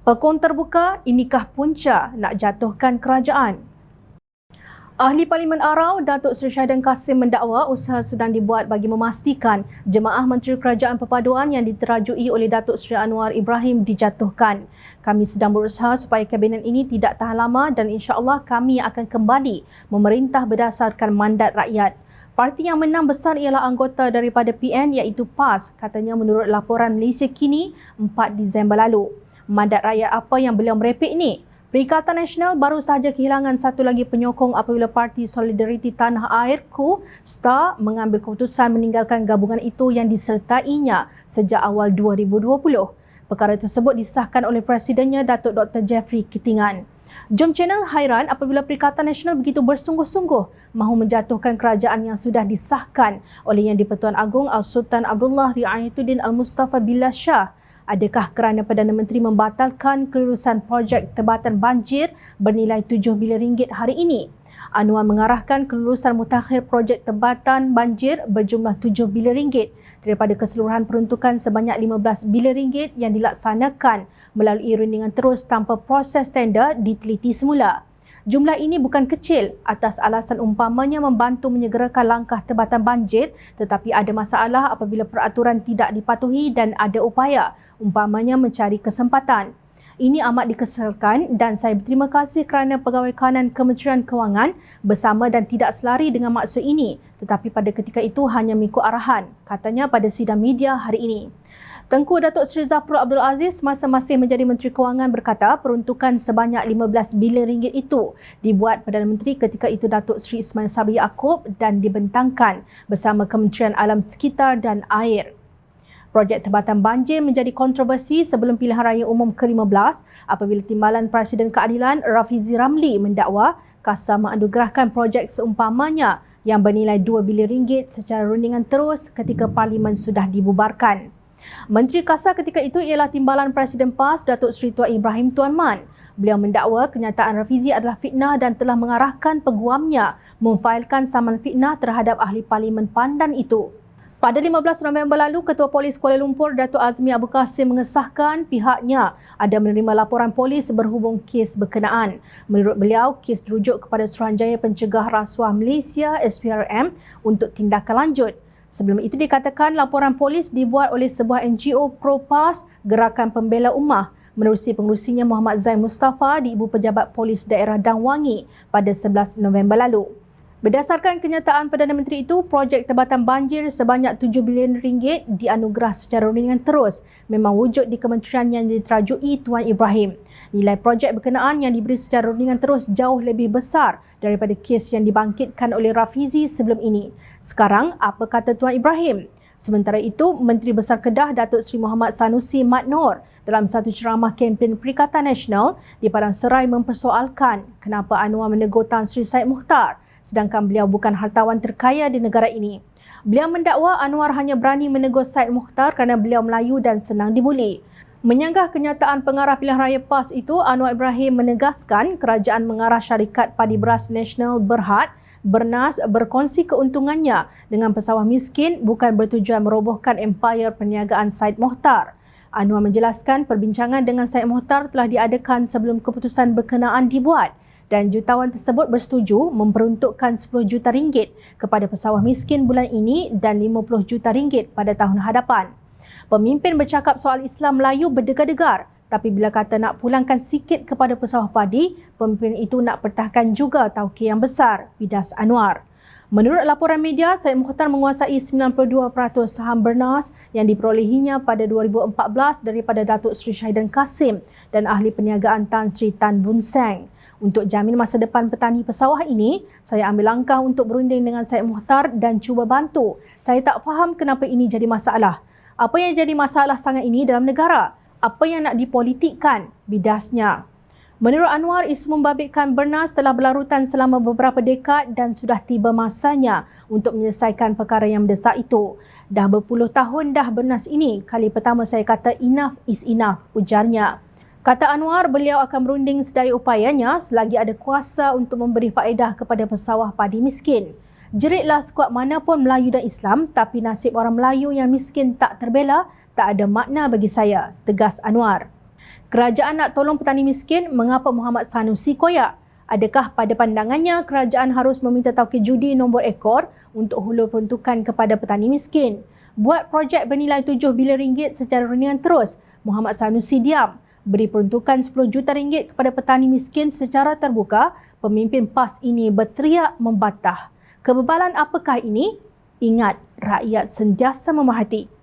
Pekon terbuka, inikah punca nak jatuhkan kerajaan? Ahli Parlimen Arau, Datuk Seri Syahidan Kasim mendakwa usaha sedang dibuat bagi memastikan Jemaah Menteri Kerajaan Perpaduan yang diterajui oleh Datuk Seri Anwar Ibrahim dijatuhkan. Kami sedang berusaha supaya kabinet ini tidak tahan lama dan insya-Allah kami akan kembali memerintah berdasarkan mandat rakyat. Parti yang menang besar ialah anggota daripada PN iaitu PAS, katanya menurut laporan Malaysia Kini 4 Disember lalu. Mandat rakyat apa yang beliau merepek ni? Perikatan Nasional baru sahaja kehilangan satu lagi penyokong apabila Parti Solidariti Tanah Air (KU) STAR mengambil keputusan meninggalkan gabungan itu yang disertainya sejak awal 2020. Perkara tersebut disahkan oleh Presidennya Datuk Dr. Jeffrey Kitingan. Jom channel hairan apabila Perikatan Nasional begitu bersungguh-sungguh mahu menjatuhkan kerajaan yang sudah disahkan oleh Yang di-Pertuan Agong Al-Sultan Abdullah Riayatuddin Al-Mustafa Billah Shah. Adakah kerana Perdana Menteri membatalkan kelulusan projek tebatan banjir bernilai 7 bilion ringgit hari ini? Anwar mengarahkan kelulusan mutakhir projek tebatan banjir berjumlah 7 bilion ringgit daripada keseluruhan peruntukan sebanyak 15 bilion ringgit yang dilaksanakan melalui rundingan terus tanpa proses tender diteliti semula. Jumlah ini bukan kecil atas alasan umpamanya membantu menyegerakan langkah tebatan banjir, tetapi ada masalah apabila peraturan tidak dipatuhi dan ada upaya umpamanya mencari kesempatan. Ini amat dikesalkan dan saya berterima kasih kerana Pegawai Kanan Kementerian Kewangan bersama dan tidak selari dengan maksud ini, tetapi pada ketika itu hanya mengikut arahan, katanya pada sidang media hari ini. Tengku Datuk Seri Zafrul Abdul Aziz masa masih menjadi Menteri Kewangan berkata peruntukan sebanyak 15 bilion ringgit itu dibuat Perdana Menteri ketika itu Datuk Seri Ismail Sabri Yaakob dan dibentangkan bersama Kementerian Alam Sekitar dan Air. Projek tebatan banjir menjadi kontroversi sebelum pilihan raya umum ke-15 apabila Timbalan Presiden Keadilan Rafizi Ramli mendakwa kasar menganugerahkan projek seumpamanya yang bernilai 2 bilion ringgit secara rundingan terus ketika Parlimen sudah dibubarkan. Menteri Kasar ketika itu ialah Timbalan Presiden PAS Datuk Seri Tuan Ibrahim Tuan Man. Beliau mendakwa kenyataan Rafizi adalah fitnah dan telah mengarahkan peguamnya memfailkan saman fitnah terhadap ahli Parlimen Pandan itu. Pada 15 November lalu, Ketua Polis Kuala Lumpur Datuk Azmi Abu Qasim mengesahkan pihaknya ada menerima laporan polis berhubung kes berkenaan. Menurut beliau, kes dirujuk kepada Suruhanjaya Pencegah Rasuah Malaysia SPRM untuk tindakan lanjut. Sebelum itu dikatakan laporan polis dibuat oleh sebuah NGO pro-PAS Gerakan Pembela Ummah menerusi pengerusinya Muhammad Zain Mustafa di Ibu Pejabat Polis Daerah Dangwangi pada 11 November lalu. Berdasarkan kenyataan Perdana Menteri itu, projek tebatan banjir sebanyak 7 bilion ringgit dianugerah secara rundingan terus memang wujud di kementerian yang diterajui Tuan Ibrahim. Nilai projek berkenaan yang diberi secara rundingan terus jauh lebih besar daripada kes yang dibangkitkan oleh Rafizi sebelum ini. Sekarang, apa kata Tuan Ibrahim? Sementara itu, Menteri Besar Kedah Datuk Seri Muhammad Sanusi Mat Noor dalam satu ceramah kempen Perikatan Nasional di Padang Serai mempersoalkan kenapa Anwar menegur Tan Sri Syed Mukhtar sedangkan beliau bukan hartawan terkaya di negara ini. Beliau mendakwa Anwar hanya berani menegur Syed Mukhtar kerana beliau Melayu dan senang dibuli. Menyanggah kenyataan pengarah pilihan raya PAS itu, Anwar Ibrahim menegaskan kerajaan mengarah syarikat padi beras nasional Berhad Bernas berkongsi keuntungannya dengan pesawah miskin bukan bertujuan merobohkan empayar perniagaan Syed Mukhtar. Anwar menjelaskan perbincangan dengan Syed Mukhtar telah diadakan sebelum keputusan berkenaan dibuat dan jutawan tersebut bersetuju memperuntukkan 10 juta ringgit kepada pesawah miskin bulan ini dan 50 juta ringgit pada tahun hadapan. Pemimpin bercakap soal Islam Melayu berdegar-degar, tapi bila kata nak pulangkan sikit kepada pesawah padi, pemimpin itu nak pertahankan juga tauke yang besar, bidas Anwar. Menurut laporan media, Syed Mukhtar menguasai 92% saham Bernas yang diperolehinya pada 2014 daripada Datuk Seri Syahidan Kasim dan ahli perniagaan Tan Sri Tan Boon Seng. Untuk jamin masa depan petani pesawah ini, saya ambil langkah untuk berunding dengan Syed Mukhtar dan cuba bantu. Saya tak faham kenapa ini jadi masalah. Apa yang jadi masalah sangat ini dalam negara? Apa yang nak dipolitikkan? Bidasnya. Menurut Anwar, isu membabitkan Bernas telah berlarutan selama beberapa dekad dan sudah tiba masanya untuk menyelesaikan perkara yang mendesak itu. Dah berpuluh tahun dah Bernas ini. Kali pertama saya kata enough is enough, ujarnya. Kata Anwar, beliau akan berunding sedaya upayanya selagi ada kuasa untuk memberi faedah kepada pesawah padi miskin. Jeritlah skuad manapun Melayu dan Islam, tapi nasib orang Melayu yang miskin tak terbela, tak ada makna bagi saya, tegas Anwar. Kerajaan nak tolong petani miskin, mengapa Muhammad Sanusi koyak? Adakah pada pandangannya kerajaan harus meminta tauke judi nombor ekor untuk hulur peruntukan kepada petani miskin? Buat projek bernilai 7 bilion ringgit secara runian terus, Muhammad Sanusi diam. Beri peruntukan 10 juta ringgit kepada petani miskin secara terbuka, pemimpin PAS ini berteriak membantah. Kebebalan apakah ini? Ingat, rakyat sentiasa memahati.